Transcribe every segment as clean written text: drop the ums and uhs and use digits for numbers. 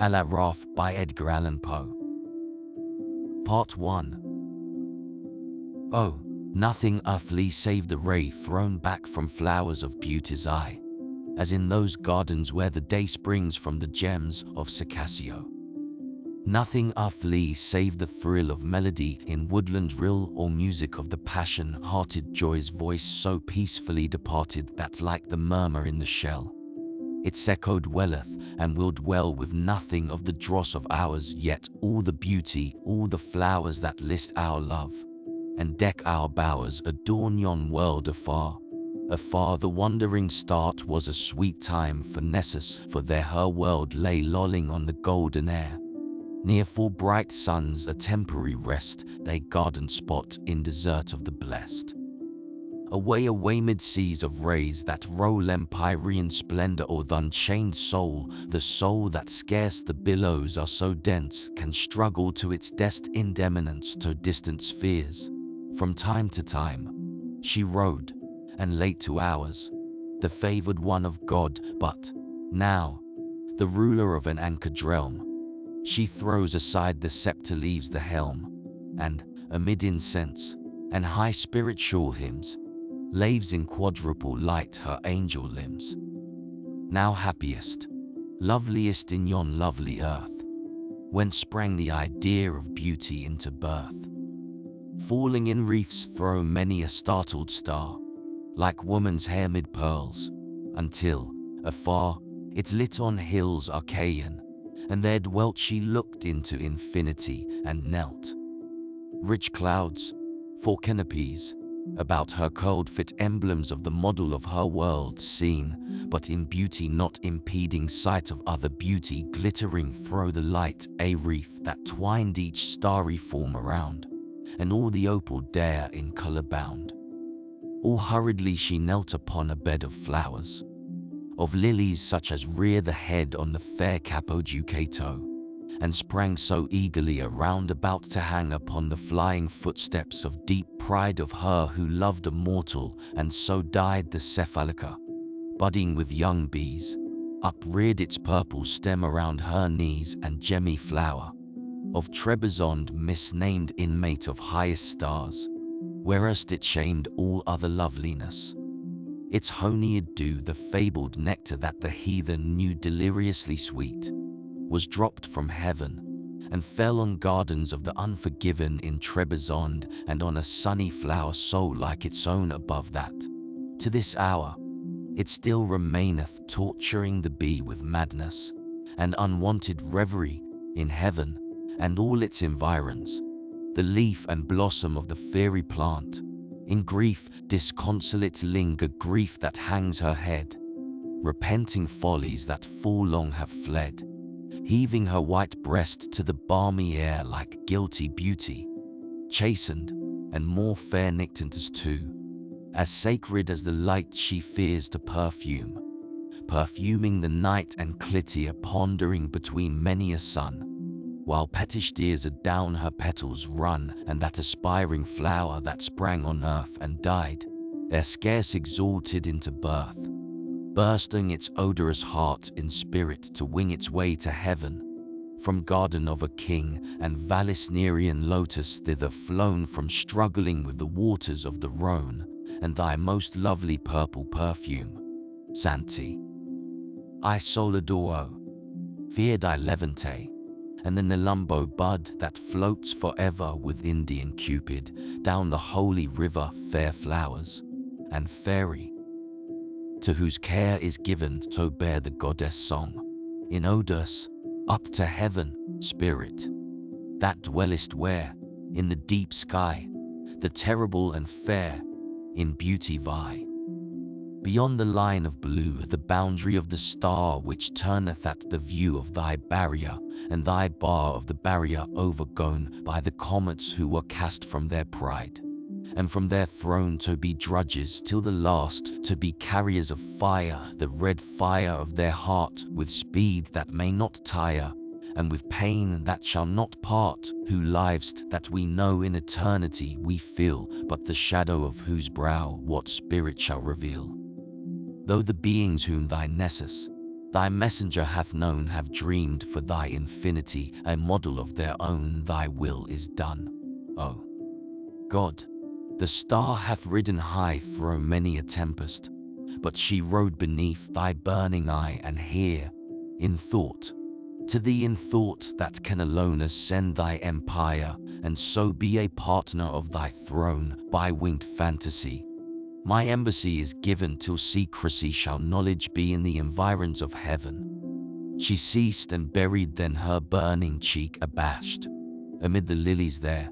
Aaraaf by Edgar Allan Poe. Part 1. Oh, nothing earthly save the ray thrown back from flowers of beauty's eye, as in those gardens where the day springs from the gems of Circassio. Nothing earthly save the thrill of melody in woodland rill or music of the passion-hearted joy's voice so peacefully departed that like the murmur in the shell, its echo dwelleth and will dwell with nothing of the dross of ours, yet all the beauty, all the flowers that list our love, and deck our bowers adorn yon world afar. Afar the wandering start was a sweet time for Nessus, for there her world lay lolling on the golden air. Near for bright suns a temporary rest, they garden spot in desert of the blessed. Away mid seas of rays that roll empyrean splendor o'er th' unchained soul, the soul that scarce the billows are so dense can struggle to its destined eminence to distant spheres. From time to time she rode, and late to hours, the favored one of God, but now, the ruler of an anchored realm, she throws aside the scepter, leaves the helm, and, amid incense and high spiritual hymns, laves in quadruple light her angel limbs. Now happiest, loveliest in yon lovely earth, whence sprang the idea of beauty into birth. Falling in reefs throw many a startled star, like woman's hair mid pearls, until, afar, it's lit on hills Archaean, and there dwelt she looked into infinity and knelt. Rich clouds, for canopies, about her curled fit emblems of the model of her world seen, but in beauty not impeding sight of other beauty glittering thro' the light, a wreath that twined each starry form around, and all the opal dare in colour bound. All hurriedly she knelt upon a bed of flowers, of lilies such as rear the head on the fair Capo Ducato, and sprang so eagerly around about to hang upon the flying footsteps of deep pride of her who loved a mortal, and so died the cephalica, budding with young bees, upreared its purple stem around her knees, and gemmy flower, of Trebizond misnamed inmate of highest stars, where erst it shamed all other loveliness. Its honeyed dew, the fabled nectar that the heathen knew deliriously sweet, was dropped from heaven, and fell on gardens of the unforgiven in Trebizond, and on a sunny flower so like its own above that, to this hour, it still remaineth torturing the bee with madness, and unwonted reverie, in heaven, and all its environs, the leaf and blossom of the fairy plant, in grief disconsolate linger, grief that hangs her head, repenting follies that full long have fled, heaving her white breast to the balmy air like guilty beauty, chastened, and more fair Nictantus too, as sacred as the light she fears to perfume, perfuming the night, and Clytia pondering between many a sun, while pettish tears adown her petals run, and that aspiring flower that sprang on earth and died, ere scarce exalted into birth, bursting its odorous heart in spirit to wing its way to heaven, from garden of a king and Vallisnerian lotus thither flown from struggling with the waters of the Rhone, and thy most lovely purple perfume, Santi. I soladoro, feared I Levante, and the Nelumbo bud that floats forever with Indian Cupid down the holy river, fair flowers, and fairy, to whose care is given to bear the goddess song, in odors, up to heaven, spirit, that dwellest where, in the deep sky, the terrible and fair, in beauty vie. Beyond the line of blue, the boundary of the star which turneth at the view of thy barrier, and thy bar of the barrier overgone by the comets who were cast from their pride, and from their throne to be drudges till the last, to be carriers of fire, the red fire of their heart, with speed that may not tire, and with pain that shall not part, who lives that we know in eternity we feel, but the shadow of whose brow what spirit shall reveal. Though the beings whom thy Nessus, Thy messenger hath known, have dreamed for thy infinity, a model of their own, thy will is done. O God, the star hath ridden high thro' many a tempest, but she rode beneath thy burning eye, and here, in thought, to thee in thought, that can alone ascend thy empire, and so be a partner of thy throne, by winged fantasy. My embassy is given till secrecy shall knowledge be in the environs of heaven. She ceased and buried then her burning cheek abashed, amid the lilies there,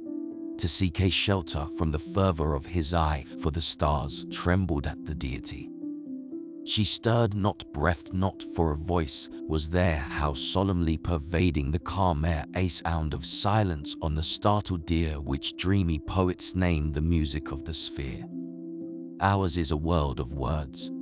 to seek a shelter from the fervor of his eye, for the stars trembled at the deity. She stirred not, breathed not, for a voice was there, how solemnly pervading the calm air, a sound of silence on the startled deer, which dreamy poets name the music of the sphere. Ours is a world of words.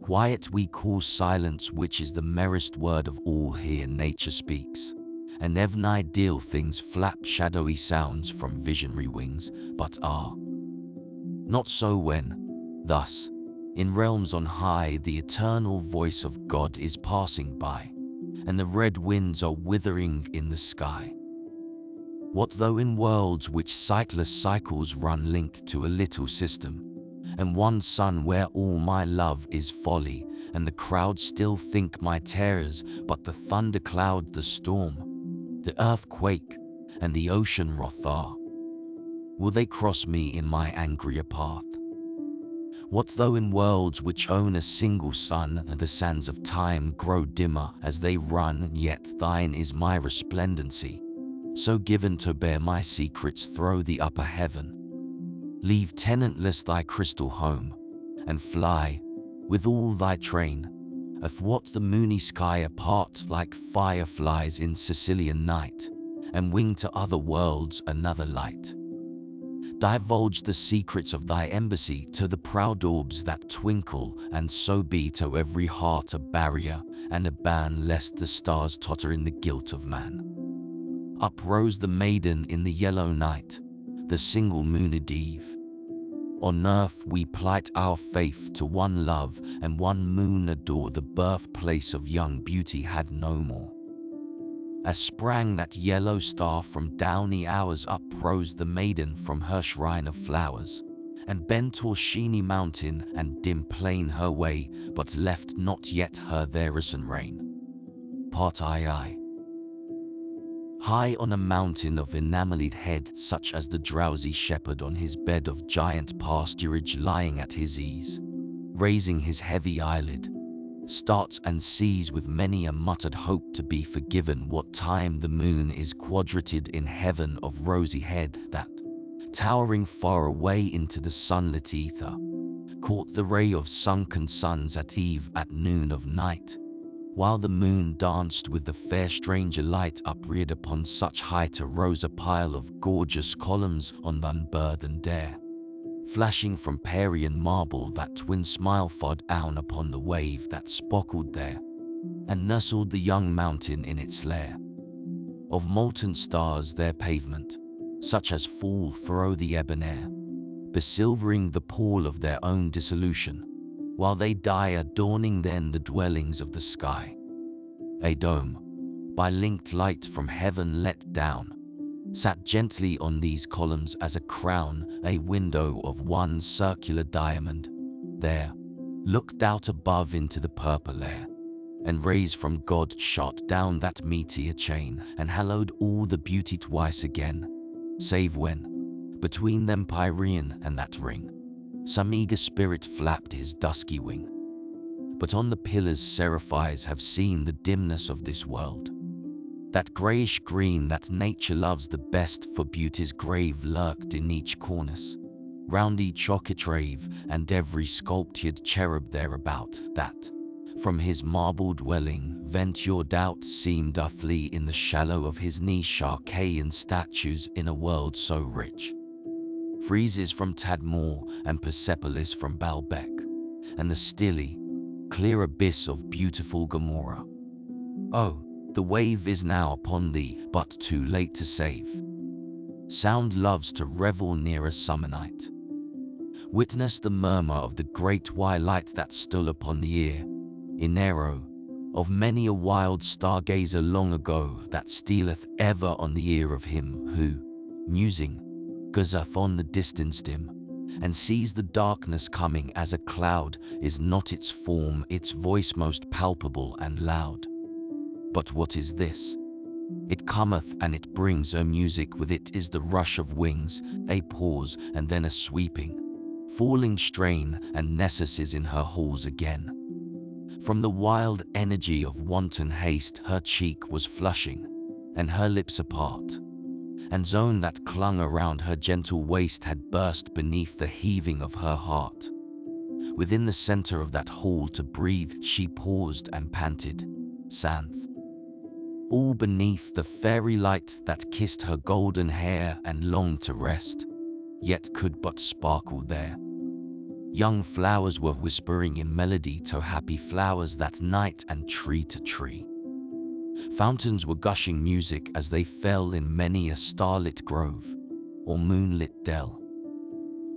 Quiet we call silence, which is the merest word of all. Here nature speaks, and even ideal things flap shadowy sounds from visionary wings, but are not so when, thus, in realms on high, the eternal voice of God is passing by, and the red winds are withering in the sky. What though in worlds which sightless cycles run linked to a little system, and one sun where all my love is folly, and the crowd still think my terrors but the thundercloud, the storm, the earthquake, and the ocean wrath are? Will they cross me in my angrier path? What though in worlds which own a single sun, the sands of time grow dimmer as they run, yet thine is my resplendency, so given to bear my secrets thro' the upper heaven. Leave tenantless thy crystal home, and fly, with all thy train, athwart the moony sky apart like fireflies in Sicilian night, and wing to other worlds another light. Divulge the secrets of thy embassy to the proud orbs that twinkle, and so be to every heart a barrier and a ban, lest the stars totter in the guilt of man. Up rose the maiden in the yellow night, the single mooned eve. On earth we plight our faith to one love, and one moon adore. The birthplace of young beauty had no more. As sprang that yellow star from downy hours, up rose the maiden from her shrine of flowers, and bent o'er sheeny mountain and dim plain her way, but left not yet her there risen reign. Part II. High on a mountain of enamelled head, such as the drowsy shepherd on his bed of giant pasturage lying at his ease, raising his heavy eyelid, starts and sees with many a muttered hope to be forgiven what time the moon is quadrated in heaven of rosy head, that, towering far away into the sunlit ether, caught the ray of sunken suns at eve, at noon of night, while the moon danced with the fair stranger light. Upreared upon such height arose a pile of gorgeous columns on the unburthened air, flashing from Parian marble, that twin smile far down upon the wave that sparkled there, and nestled the young mountain in its lair. Of molten stars their pavement, such as fall thro' the ebon air, besilvering the pall of their own dissolution, while they die, adorning then the dwellings of the sky. A dome, by linked light from heaven let down, sat gently on these columns as a crown, a window of one circular diamond. There, looked out above into the purple air, and rays from God shot down that meteor chain, and hallowed all the beauty twice again, save when, between them Pyrrhian and that ring, some eager spirit flapped his dusky wing. But on the pillars seraphies have seen the dimness of this world, that greyish green that nature loves the best, for beauty's grave lurked in each cornice, round each architrave, and every sculptured cherub thereabout, that, from his marble dwelling, vent your doubt, seemed to flee in the shallow of his niche. Archaean statues in a world so rich, friezes from Tadmor and Persepolis from Baalbek, and the stilly, clear abyss of beautiful Gomorrah. Oh, the wave is now upon thee, but too late to save. Sound loves to revel near a summer night. Witness the murmur of the great twilight that stole upon the ear, in narrow, of many a wild stargazer long ago that stealeth ever on the ear of him who, musing, gazeth on the distance dim, and sees the darkness coming as a cloud, is not its form, its voice most palpable and loud. But what is this? It cometh and it brings, O music, with it is the rush of wings, a pause and then a sweeping, falling strain, and Nessus is in her halls again. From the wild energy of wanton haste her cheek was flushing, and her lips apart, and zone that clung around her gentle waist had burst beneath the heaving of her heart. Within the center of that hall to breathe she paused and panted, Santh. All beneath the fairy light that kissed her golden hair and longed to rest, yet could but sparkle there. Young flowers were whispering in melody to happy flowers that night and tree to tree. Fountains were gushing music as they fell in many a starlit grove or moonlit dell.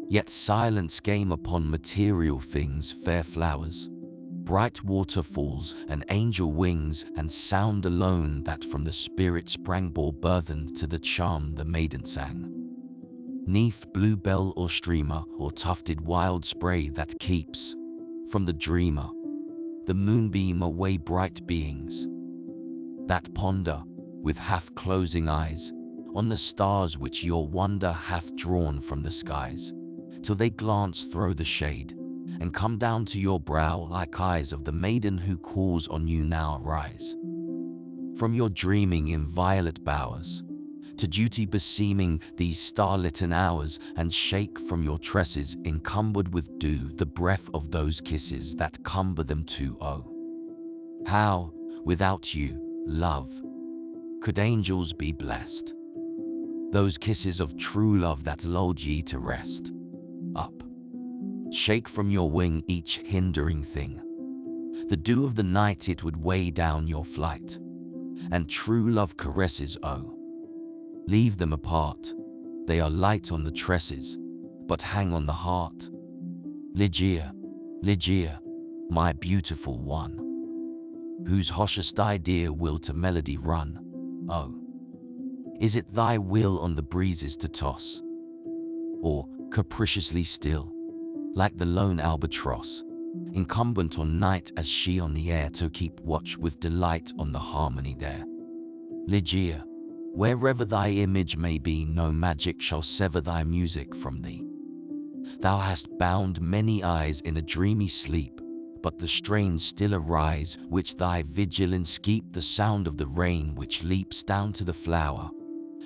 Yet silence came upon material things, fair flowers, bright waterfalls and angel wings, and sound alone that from the spirit sprang bore burthened to the charm the maiden sang. Neath bluebell or streamer or tufted wild spray that keeps, from the dreamer, the moonbeam away bright beings, that ponder, with half-closing eyes, on the stars which your wonder hath drawn from the skies, till they glance through the shade, and come down to your brow like eyes of the maiden who calls on you now rise. From your dreaming in violet bowers, to duty beseeming these star-litten hours, and shake from your tresses encumbered with dew the breath of those kisses that cumber them too. Oh, how, without you, love, could angels be blessed? Those kisses of true love that lulled ye to rest. Up, shake from your wing each hindering thing. The dew of the night, it would weigh down your flight. And true love caresses, oh, leave them apart. They are light on the tresses, but hang on the heart. Ligeia, Ligeia, my beautiful one, whose hoshest idea will to melody run. Oh, is it thy will on the breezes to toss, or capriciously still, like the lone albatross, incumbent on night as she on the air, to keep watch with delight on the harmony there? Ligeia, wherever thy image may be, no magic shall sever thy music from thee. Thou hast bound many eyes in a dreamy sleep, but the strains still arise which thy vigilance keep, the sound of the rain which leaps down to the flower,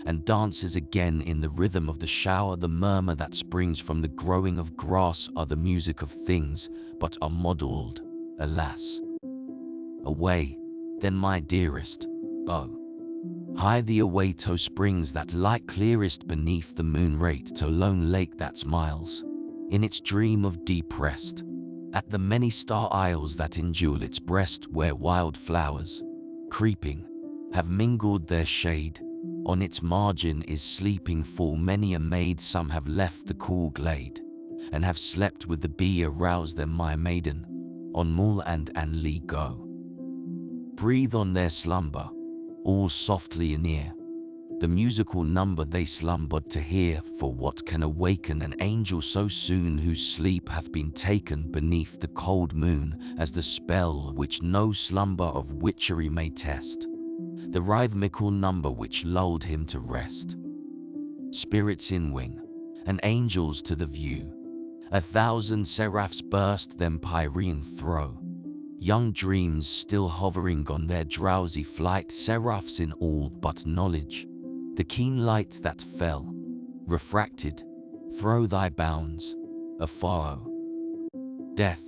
and dances again in the rhythm of the shower. The murmur that springs from the growing of grass are the music of things, but are modeled, alas. Away, then, my dearest, oh, hie thee away to springs that lie clearest beneath the moon rate, to lone lake that smiles, in its dream of deep rest, at the many star isles that injewel its breast, where wild flowers, creeping, have mingled their shade. On its margin is sleeping full many a maid. Some have left the cool glade, and have slept with the bee. Arouse them, my maiden, on moor and lea go. Breathe on their slumber, all softly anear, the musical number they slumbered to hear. For what can awaken an angel so soon, whose sleep hath been taken beneath the cold moon, as the spell which no slumber of witchery may test, the rhythmical number which lulled him to rest? Spirits in wing, and angels to the view, 1,000 seraphs burst them Pyrean throw, young dreams still hovering on their drowsy flight, seraphs in all but knowledge. The keen light that fell, refracted, throw thy bounds, afar, O death,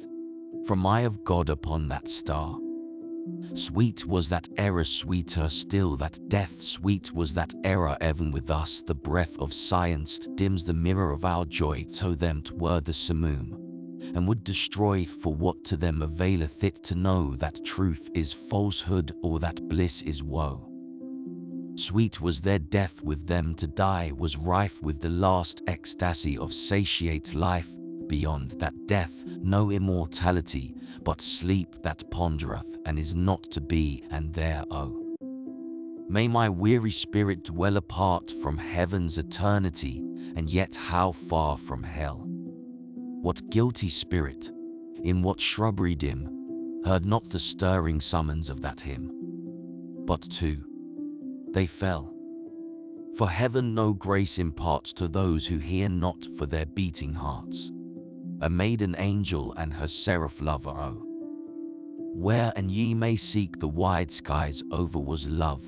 from eye of God upon that star. Sweet was that error, sweeter still that death, sweet was that error. Even with us the breath of science dims the mirror of our joy. To them 'twere the simoom, and would destroy, for what to them availeth it to know that truth is falsehood, or that bliss is woe? Sweet was their death, with them to die was rife with the last ecstasy of satiate life. Beyond that death no immortality, but sleep that pondereth and is not to be, and there, oh, may my weary spirit dwell apart from heaven's eternity, and yet how far from hell. What guilty spirit, in what shrubbery dim, heard not the stirring summons of that hymn? But too, they fell. For heaven no grace imparts to those who hear not for their beating hearts. A maiden angel and her seraph lover, oh, where and ye may seek the wide skies over was love,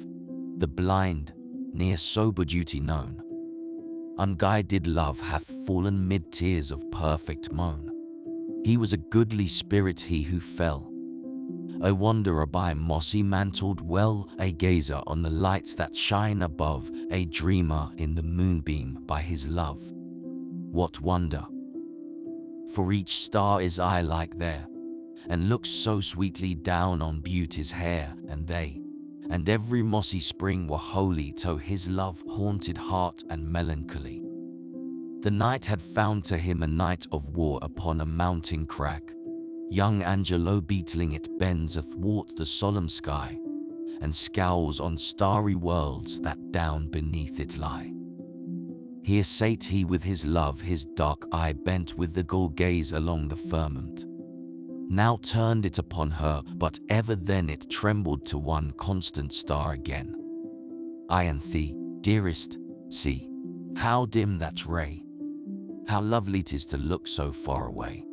the blind, near sober duty known. Unguided love hath fallen mid tears of perfect moan. He was a goodly spirit he who fell, a wanderer by mossy mantled well, a gazer on the lights that shine above, a dreamer in the moonbeam by his love. What wonder? For each star is eye like there, and looks so sweetly down on beauty's hair, and they, and every mossy spring were holy to his love-haunted heart and melancholy. The night had found to him a night of war upon a mountain crag. Young Angelo beetling it bends athwart the solemn sky, and scowls on starry worlds that down beneath it lie. Here sate he with his love, his dark eye bent with the gull gaze along the firmament. Now turned it upon her, but ever then it trembled to one constant star again. I and thee, dearest, see, how dim that ray, how lovely 'tis to look so far away.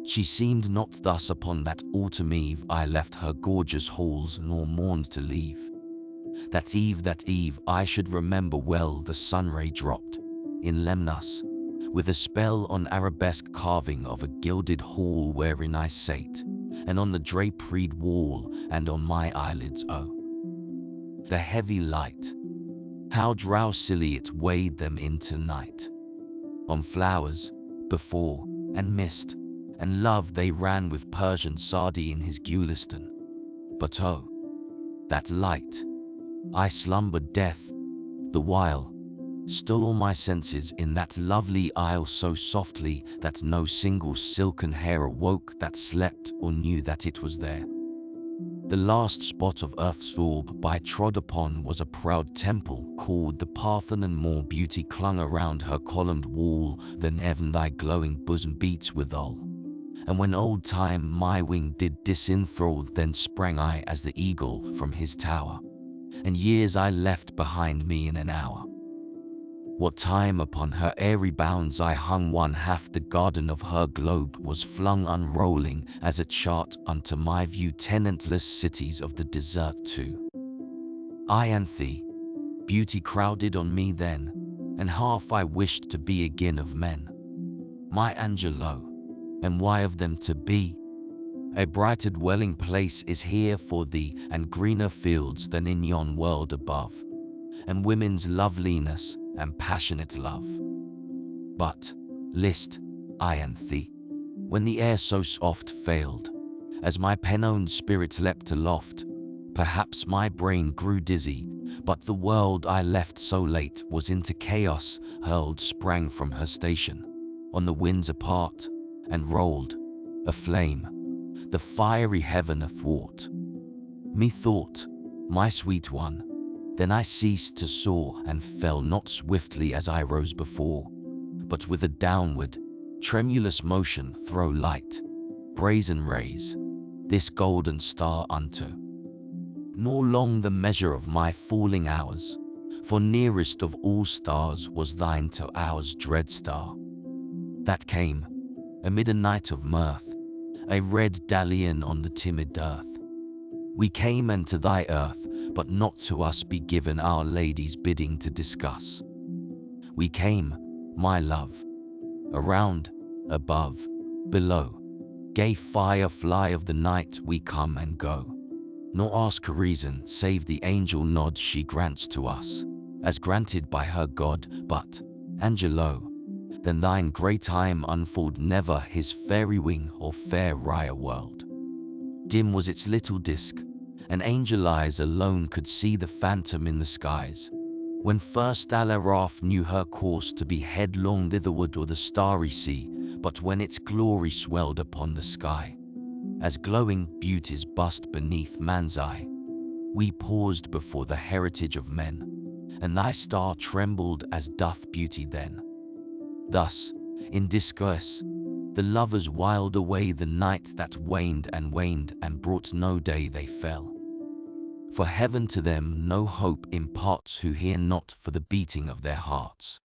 She seemed not thus upon that autumn eve I left her gorgeous halls nor mourned to leave. That eve I should remember well, the sunray dropped in Lemnos, with a spell on arabesque carving of a gilded hall wherein I sate, and on the draperied wall, and on my eyelids, oh, the heavy light, how drowsily it weighed them into night. On flowers, before, and mist, and love they ran with Persian sardy in his Gulistan. But oh, that light! I slumbered death, the while, still all my senses in that lovely isle so softly that no single silken hair awoke that slept or knew that it was there. The last spot of earth's orb I trod upon was a proud temple called the Parthenon. More beauty clung around her columned wall than even thy glowing bosom beats withal. And when old time my wing did disenthrall, then sprang I as the eagle from his tower, and years I left behind me in an hour. What time upon her airy bounds I hung, one half the garden of her globe was flung unrolling as a chart unto my view, tenantless cities of the desert too. I and thee, beauty crowded on me then, and half I wished to be again of men. My Angelo, and why of them to be? A brighter dwelling place is here for thee, and greener fields than in yon world above, and women's loveliness and passionate love. But, list, I and thee, when the air so soft failed, as my pen-owned spirit leapt aloft, perhaps my brain grew dizzy, but the world I left so late was into chaos hurled, sprang from her station, on the winds apart, and rolled, aflame, the fiery heaven athwart. Methought, my sweet one, then I ceased to soar and fell not swiftly as I rose before, but with a downward, tremulous motion throw light, brazen rays, this golden star unto. Nor long the measure of my falling hours, for nearest of all stars was thine to ours dread star. That came, amid a night of mirth, a red dallion on the timid earth. We came and to thy earth, but not to us be given our Lady's bidding to discuss. We came, my love, around, above, below, gay firefly of the night we come and go, nor ask a reason save the angel nod she grants to us, as granted by her God. But, Angelo, then thine grey time unfold never his fairy wing or fair Rhea world. Dim was its little disk, and angel eyes alone could see the phantom in the skies, when first Aaraaf knew her course to be headlong thitherward or the starry sea, but when its glory swelled upon the sky, as glowing beauties bust beneath man's eye. We paused before the heritage of men, and thy star trembled as doth beauty then. Thus, in discourse, the lovers whiled away the night that waned and brought no day they fell. For heaven to them no hope imparts who hear not for the beating of their hearts.